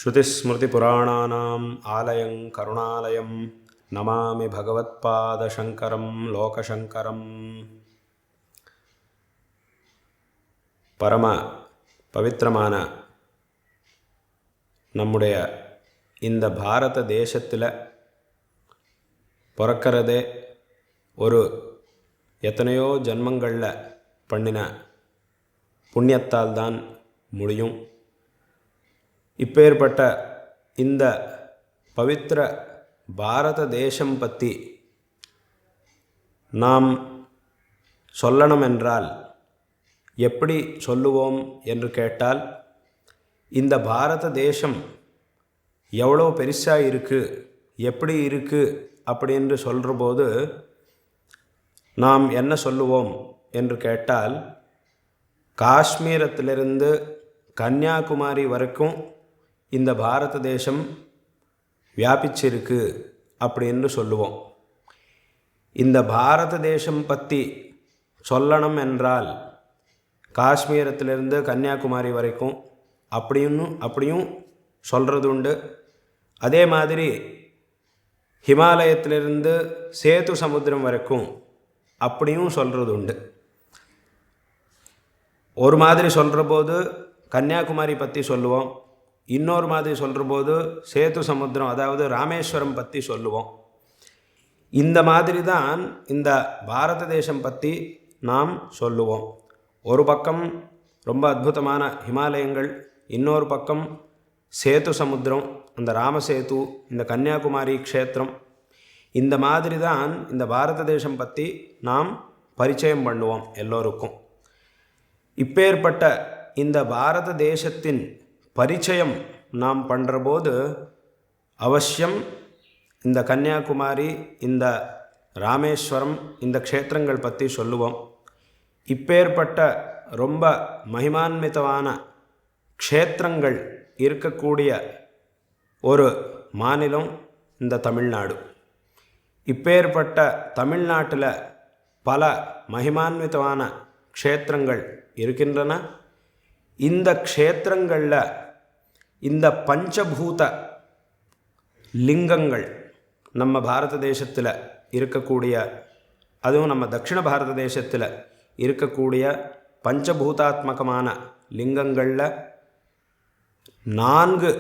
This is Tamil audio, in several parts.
श्रुतिस्मृतिपुराणानाम् आलयं करुणालयं नमामि भगवत्पादशङ्करं लोकशङ्करं. பரம பவித்திரமான நம்முடைய இந்த பாரத தேசத்தில் பிறக்கிறதே ஒரு எத்தனையோ ஜன்மங்களில் பண்ணின புண்ணியத்தால் தான் முடியும். இப்பேற்பட்ட இந்த பவித்திர பாரத தேசம் பற்றி நாம் சொல்லணும் என்றால் எப்படி சொல்லுவோம் என்று கேட்டால், இந்த பாரத தேசம் எவ்வளோ பெருசாக இருக்குது, எப்படி இருக்குது அப்படின்னு சொல்கிறபோது நாம் என்ன சொல்லுவோம் என்று கேட்டால், காஷ்மீரத்திலிருந்து கன்னியாகுமரி வரைக்கும் இந்த பாரத தேசம் வியாபிச்சிருக்கு அப்படின்னு சொல்லுவோம். இந்த பாரத தேசம் பற்றி சொல்லணும் என்றால் காஷ்மீரத்திலிருந்து கன்னியாகுமரி வரைக்கும் அப்படியும் சொல்கிறது உண்டு. அதே மாதிரி ஹிமாலயத்திலிருந்து சேது சமுத்திரம் வரைக்கும் அப்படியும் சொல்கிறது உண்டு. ஒரு மாதிரி சொல்கிற போது கன்னியாகுமரி பற்றி சொல்லுவோம், இன்னொரு மாதிரி சொல்கிற போது சேது சமுத்திரம் அதாவது ராமேஸ்வரம் பற்றி சொல்லுவோம். இந்த மாதிரி தான் இந்த பாரத தேசம் பற்றி நாம் சொல்லுவோம். ஒரு பக்கம் ரொம்ப அற்புதமான ஹிமாலயங்கள், இன்னொரு பக்கம் சேது சமுத்திரம், அந்த ராமசேது, இந்த கன்னியாகுமரி க்ஷேத்திரம். இந்த மாதிரி தான் இந்த பாரத தேசம் பற்றி நாம் பரிச்சயம் பண்ணுவோம் எல்லோருக்கும். இப்பேற்பட்ட இந்த பாரத தேசத்தின் பரிச்சயம் நாம் பண்ணுறபோது அவசியம் இந்த கன்னியாகுமரி, இந்த ராமேஸ்வரம், இந்த க்ஷேத்திரங்கள் பற்றி சொல்லுவோம். இப்பேற்பட்ட ரொம்ப மகிமான்விதமான க்ஷேத்திரங்கள் இருக்கக்கூடிய ஒரு மாநிலம் இந்த தமிழ்நாடு. இப்பேற்பட்ட தமிழ்நாட்டில் பல மகிமான்விதமான க்ஷேத்திரங்கள் இருக்கின்றன. இந்த க்ஷேத்திரங்களில் இந்த பஞ்சபூத லிங்கங்கள் நம்ம பாரத தேசத்தில் இருக்கக்கூடிய, அதுவும் நம்ம தட்சிண பாரத தேசத்தில் இருக்கக்கூடிய பஞ்சபூதாத்மகமான லிங்கங்களில் 4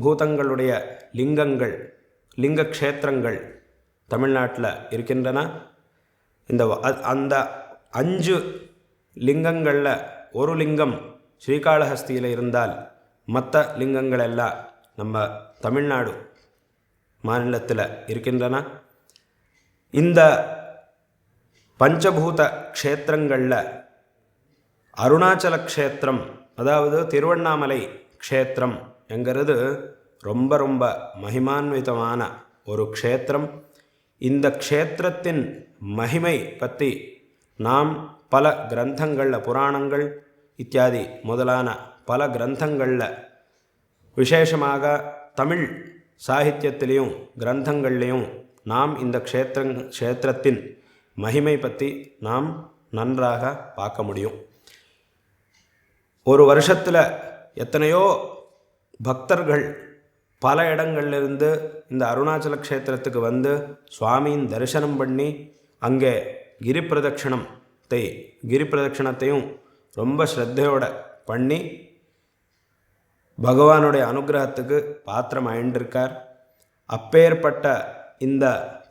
பூதங்களுடைய லிங்கங்கள், லிங்க க்ஷேத்திரங்கள் தமிழ்நாட்டில் இருக்கின்றன. அந்த 5 லிங்கங்களில் ஒரு லிங்கம் ஸ்ரீகாளஹஸ்தியில் இருந்தால் மற்ற லிங்கங்கள் எல்லாம் நம்ம தமிழ்நாடு மாநிலத்தில் இருக்கின்றன. இந்த பஞ்சபூத க்ஷேத்திரங்களில் அருணாச்சல க்ஷேத்திரம் அதாவது திருவண்ணாமலை க்ஷேத்திரம் என்கிறது ரொம்ப ரொம்ப மகிமான்விதமான ஒரு க்ஷேத்திரம். இந்த க்ஷேத்திரத்தின் மகிமை பற்றி நாம் பல கிரந்தங்களில், புராணங்கள் இத்தியாதி முதலான பல கிரந்தங்களில், விசேஷமாக தமிழ் சாகித்யத்திலையும் கிரந்தங்கள்லேயும் நாம் இந்த க்ஷேத்திரத்தின் மகிமை பற்றி நாம் நன்றாக பார்க்க முடியும். ஒரு வருஷத்தில் எத்தனையோ பக்தர்கள் பல இடங்கள்லிருந்து இந்த அருணாச்சல க்ஷேத்திரத்துக்கு வந்து சுவாமியின் தரிசனம் பண்ணி அங்கே கிரி பிரதட்சணத்தையும் ரொம்ப ஸ்ரத்தையோடு பண்ணி பகவானுடைய அனுகிரகத்துக்கு பாத்திரம் ஆயின்றிருக்கார். அப்பேற்பட்ட இந்த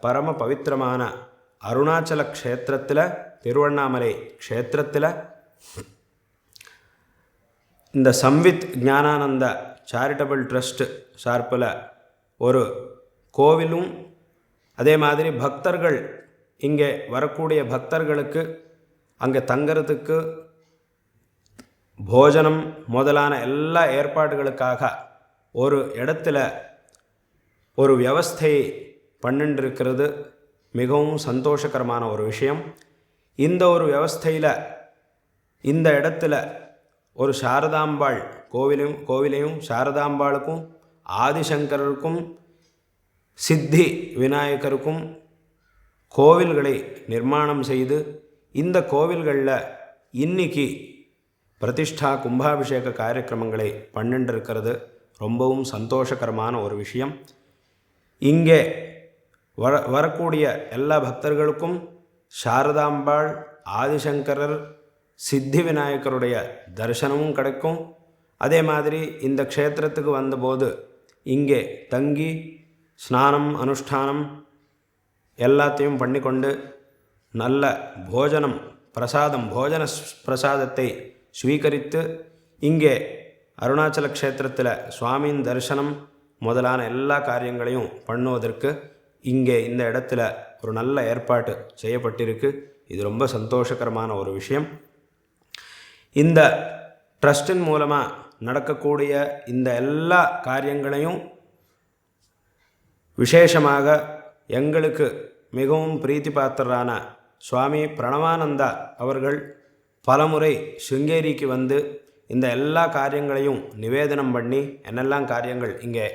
பரம பவித்திரமான அருணாச்சல க்ஷேத்திரத்தில், திருவண்ணாமலை க்ஷேத்திரத்தில் இந்த சம்வித் ஞானானந்த சேரிட்டபிள் ட்ரஸ்ட் சார்பில் ஒரு கோவிலும், அதே மாதிரி பக்தர்கள் இங்கே வரக்கூடிய பக்தர்களுக்கு அங்கே தங்கிறதுக்கு போஜனம் முதலான எல்லா ஏற்பாடுகளுக்காக ஒரு இடத்துல ஒரு வியவஸ்தையை பண்ணிண்டிருக்கிறது. மிகவும் சந்தோஷகரமான ஒரு விஷயம். இந்த ஒரு வியவஸ்தையில் இந்த இடத்துல ஒரு சாரதாம்பாள் கோவிலையும் சாரதாம்பாளுக்கும் ஆதிசங்கருக்கும் சித்தி விநாயகருக்கும் கோவில்களை நிர்மாணம் செய்து இந்த கோவில்களில் இன்னைக்கு பிரதிஷ்டா கும்பாபிஷேக காரியக்கிரமங்களை பண்ணிட்டு இருக்கிறது ரொம்பவும் சந்தோஷகரமான ஒரு விஷயம். இங்கே வரக்கூடிய எல்லா பக்தர்களுக்கும் சாரதாம்பாள், ஆதிசங்கரர், சித்தி விநாயகருடைய தரிசனமும் கிடைக்கும். அதே மாதிரி இந்த க்ஷேத்திரத்துக்கு வந்தபோது இங்கே தங்கி ஸ்நானம் அனுஷ்டானம் எல்லாத்தையும் பண்ணிக்கொண்டு நல்ல போஜன பிரசாதத்தை ஸ்வீகரித்து இங்கே அருணாச்சல க்ஷேத்திரத்தில் சுவாமியின் தரிசனம் முதலான எல்லா காரியங்களையும் பண்ணுவதற்கு இங்கே இந்த இடத்துல ஒரு நல்ல ஏற்பாடு செய்யப்பட்டிருக்கு. இது ரொம்ப சந்தோஷகரமான ஒரு விஷயம். இந்த ட்ரஸ்டின் மூலமாக நடக்கக்கூடிய இந்த எல்லா காரியங்களையும் விசேஷமாக எங்களுக்கு மிகவும் பிரீத்தி பாத்திரரான சுவாமி பிரணவானந்தா அவர்கள் பலமுறை சிருங்கேரிக்கு வந்து இந்த எல்லா காரியங்களையும் நிவேதனம் பண்ணி என்னெல்லாம் காரியங்கள் இங்கே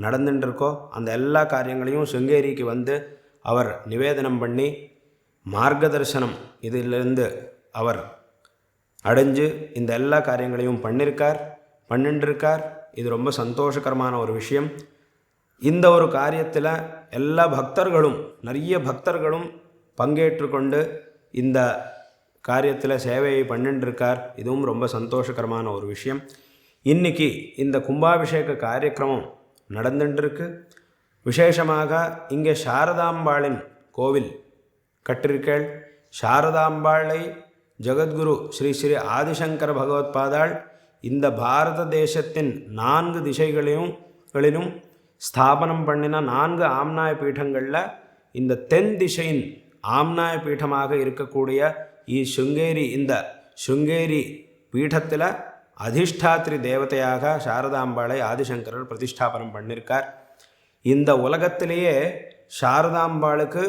நடந்துட்டுருக்கோ அந்த எல்லா காரியங்களையும் சிருங்கேரிக்கு வந்து அவர் நிவேதனம் பண்ணி மார்க்கதர்சனம் இதிலிருந்து அவர் அடைஞ்சு இந்த எல்லா காரியங்களையும் பண்ணிட்டுருக்கார். இது ரொம்ப சந்தோஷகரமான ஒரு விஷயம். இந்த ஒரு காரியத்தில் எல்லா பக்தர்களும் நிறைய பக்தர்களும் பங்கேற்று கொண்டு இந்த காரியத்தில் சேவையை பண்ணிட்டுருக்கார். இதுவும் ரொம்ப சந்தோஷகரமான ஒரு விஷயம். இன்றைக்கி இந்த கும்பாபிஷேக காரியக்கிரமம் நடந்துட்டுருக்கு. விசேஷமாக இங்கே சாரதாம்பாளின் கோவில் கட்டிருக்கேள். சாரதாம்பாளை ஜகத்குரு ஸ்ரீ ஸ்ரீ ஆதிசங்கர பகவத்பாதாள் இந்த பாரத தேசத்தின் 4 திசைகளிலும் ஸ்தாபனம் பண்ணின 4 ஆம்நாய பீடங்களில் இந்த தென் திசையின் ஆம்நாய பீடமாக இருக்கக்கூடிய இந்த சிருங்கேரி பீடத்தில் அதிஷ்டாத்ரி தேவதையாக சாரதாம்பாளை ஆதிசங்கரர் பிரதிஷ்டாபனம் பண்ணியிருக்கார். இந்த உலகத்திலேயே சாரதாம்பாளுக்கு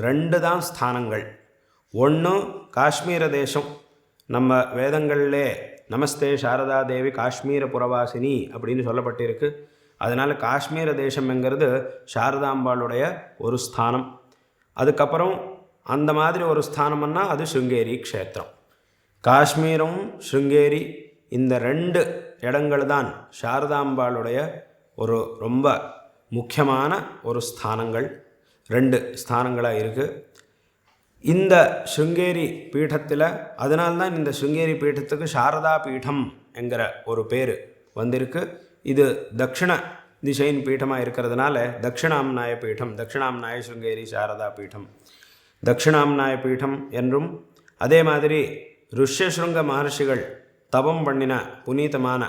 2 தான் ஸ்தானங்கள். ஒன்று காஷ்மீர தேசம், நம்ம வேதங்களிலே நமஸ்தே சாரதா தேவி காஷ்மீர புரவாசினி அப்படின்னு சொல்லப்பட்டிருக்கு. அதனால் காஷ்மீர தேசம்ங்கிறது சாரதாம்பாளுடைய ஒரு ஸ்தானம். அதுக்கப்புறம் அந்த மாதிரி ஒரு ஸ்தானம்னா அது சிருங்கேரி க்ஷேத்திரம். காஷ்மீரம் சிருங்கேரி இந்த 2 இடங்கள் தான் சாரதாம்பாளுடைய ஒரு ரொம்ப முக்கியமான ஒரு ஸ்தானங்கள். 2 ஸ்தானங்களாக இருக்குது இந்த சிருங்கேரி பீடத்தில். அதனால்தான் இந்த சிருங்கேரி பீடத்துக்கு சாரதா பீடம் என்கிற ஒரு பேர் வந்திருக்கு. இது தக்ஷிண திசையின் பீடமாக இருக்கிறதுனால தக்ஷிணாம்நாய பீடம், தக்ஷிணாம்நாய சிருங்கேரி சாரதா பீடம், தக்ஷிணாம்நாய பீடம் என்றும். அதே மாதிரி ருஷ்யஸ்ருங்க மகர்ஷிகள் தபம் பண்ணின புனீதமான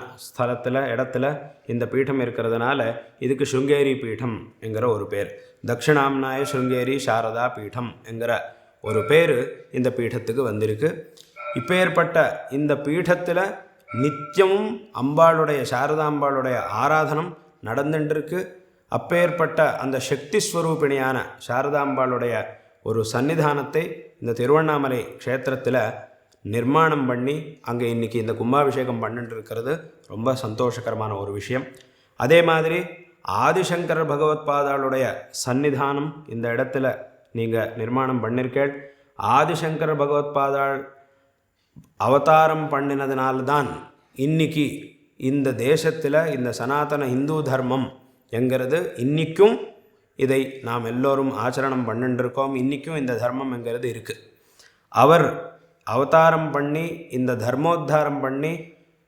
இடத்துல இந்த பீடம் இருக்கிறதுனால இதுக்கு சிருங்கேரி பீடம் என்கிற ஒரு பேர். தக்ஷிணாம்நாய சிருங்கேரி சாரதா பீடம் என்கிற ஒரு பேர் இந்த பீடத்துக்கு வந்திருக்கு. இப்பேற்பட்ட இந்த பீடத்தில் நித்தியமும் அம்பாளுடைய சாரதாம்பாளுடைய ஆராதனம் நடந்துட்டுருக்கு. அப்பேற்பட்ட அந்த சக்தி ஸ்வரூபிணியான சாரதாம்பாளுடைய ஒரு சன்னிதானத்தை இந்த திருவண்ணாமலை க்ஷேத்திரத்தில் நிர்மாணம் பண்ணி அங்கே இன்றைக்கி இந்த கும்பாபிஷேகம் பண்ணிட்டு இருக்கிறது ரொம்ப சந்தோஷகரமான ஒரு விஷயம். அதே மாதிரி ஆதிசங்கர பகவத்பாதாளுடைய சன்னிதானம் இந்த இடத்துல நீங்கள் நிர்மாணம் பண்ணிருக்கேள். ஆதிசங்கர பகவத்பாதாள் அவதாரம் பண்ணினதுனால்தான் இன்றைக்கி இந்த தேசத்தில் இந்த சனாதன இந்து தர்மம் என்கிறது இன்றைக்கும் இதை நாம் எல்லோரும் ஆச்சரணம் பண்ணிட்டுருக்கோம். இன்றைக்கும் இந்த தர்மம் என்கிறது இருக்குது. அவர் அவதாரம் பண்ணி இந்த தர்மோத்தாரம் பண்ணி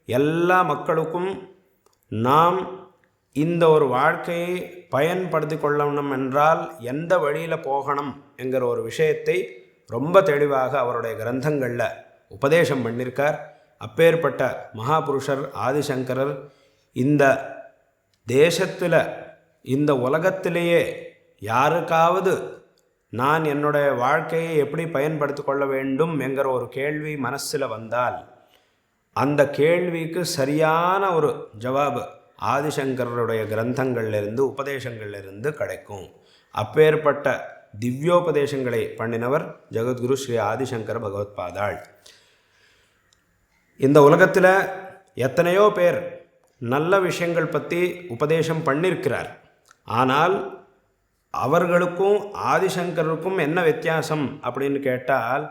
எல்லா மக்களுக்கும் நாம் இந்த ஒரு வாழ்க்கையை பயன்படுத்தி கொள்ளணும் என்றால் எந்த வழியில் போகணும் என்கிற ஒரு விஷயத்தை ரொம்ப தெளிவாக அவருடைய கிரந்தங்களில் உபதேசம் பண்ணியிருக்கார். அப்பேற்பட்ட மகாபுருஷர் ஆதிசங்கரர் இந்த தேசத்தில் இந்த உலகத்திலேயே யாருக்காவது நான் என்னுடைய வாழ்க்கையை எப்படி பயன்படுத்தி கொள்ள வேண்டும் என்கிற ஒரு கேள்வி மனசில் வந்தால் அந்த கேள்விக்கு சரியான ஒரு ஜவாபு ஆதிசங்கரருடைய கிரந்தங்கள்லேருந்து உபதேசங்கள்லேருந்து கிடைக்கும். அப்பேற்பட்ட திவ்யோபதேசங்களை பண்ணினவர் ஜகத்குரு ஸ்ரீ ஆதிசங்கர பகவத்பாதாள். இந்த உலகத்தில் எத்தனையோ பேர் நல்ல விஷயங்கள் பற்றி உபதேசம் பண்ணியிருக்கிறார். ஆனால் அவர்களுக்கும் ஆதிசங்கருக்கும் என்ன வித்தியாசம் அப்படின்னு கேட்டால்,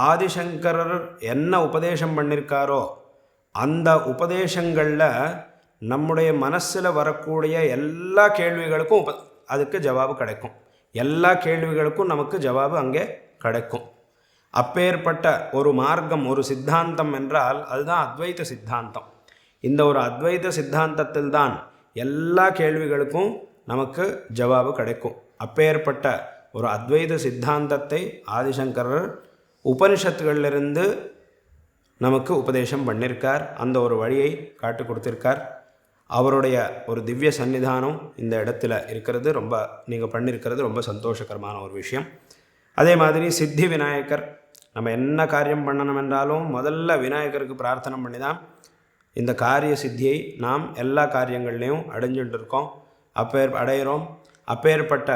ஆதிசங்கரர் என்ன உபதேசம் பண்ணியிருக்காரோ அந்த உபதேசங்களில் நம்முடைய மனசில் வரக்கூடிய எல்லா கேள்விகளுக்கும் அதுக்கு ஜவாபு கிடைக்கும். எல்லா கேள்விகளுக்கும் நமக்கு ஜவாபு அங்கே கிடைக்கும். அப்பேற்பட்ட ஒரு மார்க்கம், ஒரு சித்தாந்தம் என்றால் அதுதான் அத்வைத சித்தாந்தம். இந்த ஒரு அத்வைத சித்தாந்தத்தில் தான் எல்லா கேள்விகளுக்கும் நமக்கு ஜவாபு கிடைக்கும். அப்பேற்பட்ட ஒரு அத்வைத சித்தாந்தத்தை ஆதிசங்கரர் உபனிஷத்துகளிலிருந்து நமக்கு உபதேசம் பண்ணியிருக்கார். அந்த ஒரு வழியை காட்டி கொடுத்திருக்கார். அவருடைய ஒரு திவ்ய சன்னிதானம் இந்த இடத்துல இருக்கிறது நீங்கள் பண்ணியிருக்கிறது ரொம்ப சந்தோஷகரமான ஒரு விஷயம். அதே மாதிரி சித்தி விநாயகர், நம்ம என்ன காரியம் பண்ணணும் என்றாலும் முதல்ல விநாயகருக்கு பிரார்த்தனை பண்ணி தான் இந்த காரிய சித்தியை நாம் எல்லா காரியங்கள்லேயும் அடைஞ்சுட்டு இருக்கோம், அடையிறோம். அப்பேற்பட்ட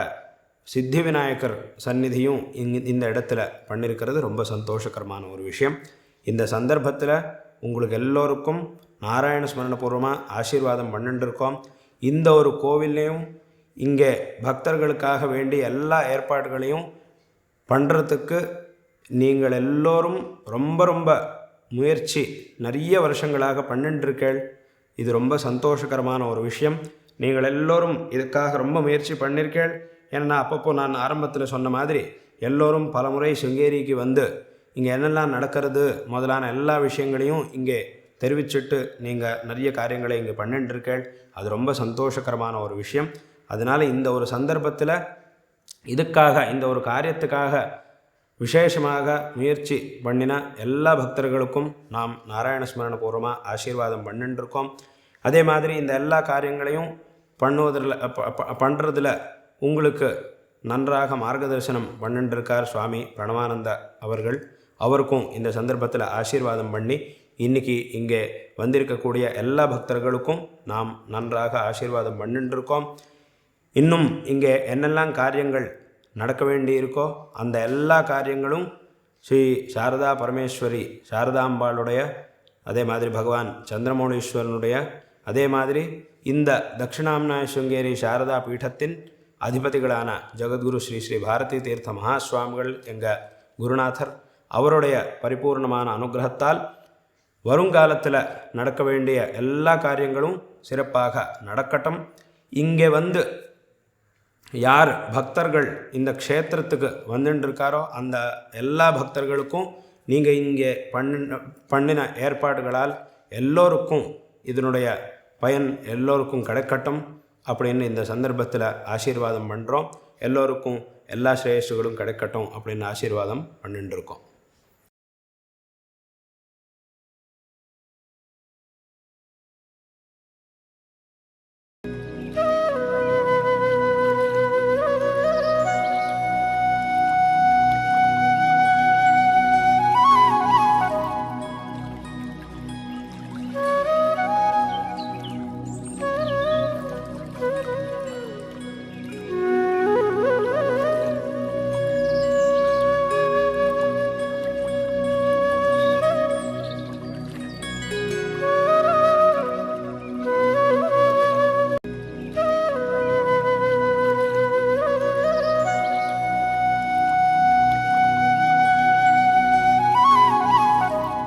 சித்தி விநாயகர் சந்நிதியும் இந்த இடத்துல பண்ணியிருக்கிறது ரொம்ப சந்தோஷகரமான ஒரு விஷயம். இந்த சந்தர்ப்பத்தில் உங்களுக்கு எல்லோருக்கும் நாராயண ஸ்மரணபூர்வமாக ஆசீர்வாதம் பண்ணிட்டு இருக்கோம். இந்த ஒரு கோவில்லையும் இங்கே பக்தர்களுக்காக வேண்டி எல்லா ஏற்பாடுகளையும் பண்ணுறதுக்கு நீங்கள் எல்லோரும் ரொம்ப முயற்சி நிறைய வருஷங்களாக பண்ணிட்டுருக்கேள். இது ரொம்ப சந்தோஷகரமான ஒரு விஷயம். நீங்கள் எல்லோரும் இதுக்காக ரொம்ப முயற்சி பண்ணியிருக்கேள். ஏன்னா அப்பப்போ நான் ஆரம்பத்தில் சொன்ன மாதிரி எல்லோரும் பல முறை சிங்கேரிக்கு வந்து இங்கே என்னெல்லாம் நடக்கிறது முதலான எல்லா விஷயங்களையும் இங்கே தெரிவிச்சுட்டு நீங்கள் நிறைய காரியங்களை இங்கே பண்ணிட்டுருக்கேள். அது ரொம்ப சந்தோஷகரமான ஒரு விஷயம். அதனால் இந்த ஒரு சந்தர்ப்பத்தில் இதுக்காக, இந்த ஒரு காரியத்துக்காக விசேஷமாக முயற்சி பண்ணின எல்லா பக்தர்களுக்கும் நாம் நாராயண ஸ்மரண பூர்வமாக ஆசீர்வாதம் பண்ணிட்டுருக்கோம். அதே மாதிரி இந்த எல்லா காரியங்களையும் பண்ணுறதில் உங்களுக்கு நன்றாக மார்க்கதர்சனம் பண்ணிட்டுருக்கார் சுவாமி பிரணவானந்த அவர்கள். அவருக்கும் இந்த சந்தர்ப்பத்தில் ஆசீர்வாதம் பண்ணி இன்றைக்கி இங்கே வந்திருக்கக்கூடிய எல்லா பக்தர்களுக்கும் நாம் நன்றாக ஆசீர்வாதம் பண்ணிட்டுருக்கோம். இன்னும் இங்கே என்னெல்லாம் காரியங்கள் நடக்க வேண்டியிருக்கோ அந்த எல்லா காரியங்களும் ஸ்ரீ சாரதா பரமேஸ்வரி சாரதாம்பாளுடைய, அதே மாதிரி பகவான் சந்திரமௌலீஸ்வரனுடைய, அதே மாதிரி இந்த தட்சிணாம்னாய சுங்கேரி சாரதா பீடத்தின் அதிபதிகளான ஜெகத்குரு ஸ்ரீ ஸ்ரீ பாரதி தீர்த்த மகாஸ்வாமிகள் எங்கள் குருநாதர், அவருடைய பரிபூர்ணமான அனுகிரகத்தால் வருங்காலத்தில் நடக்க வேண்டிய எல்லா காரியங்களும் சிறப்பாக நடக்கட்டும். இங்கே வந்து யார் பக்தர்கள் இந்த க்ஷேத்திரத்துக்கு வந்துட்டுருக்காரோ அந்த எல்லா பக்தர்களுக்கும் நீங்கள் இங்கே பண்ணின ஏற்பாடுகளால் எல்லோருக்கும் இதனுடைய பயன் எல்லோருக்கும் கிடைக்கட்டும் அப்படின்னு இந்த சந்தர்ப்பத்தில் ஆசீர்வாதம் பண்ணுறோம். எல்லோருக்கும் எல்லா ஸ்ரேயஸ்களும் கிடைக்கட்டும் அப்படின்னு ஆசீர்வாதம் பண்ணிட்டுருக்கோம்.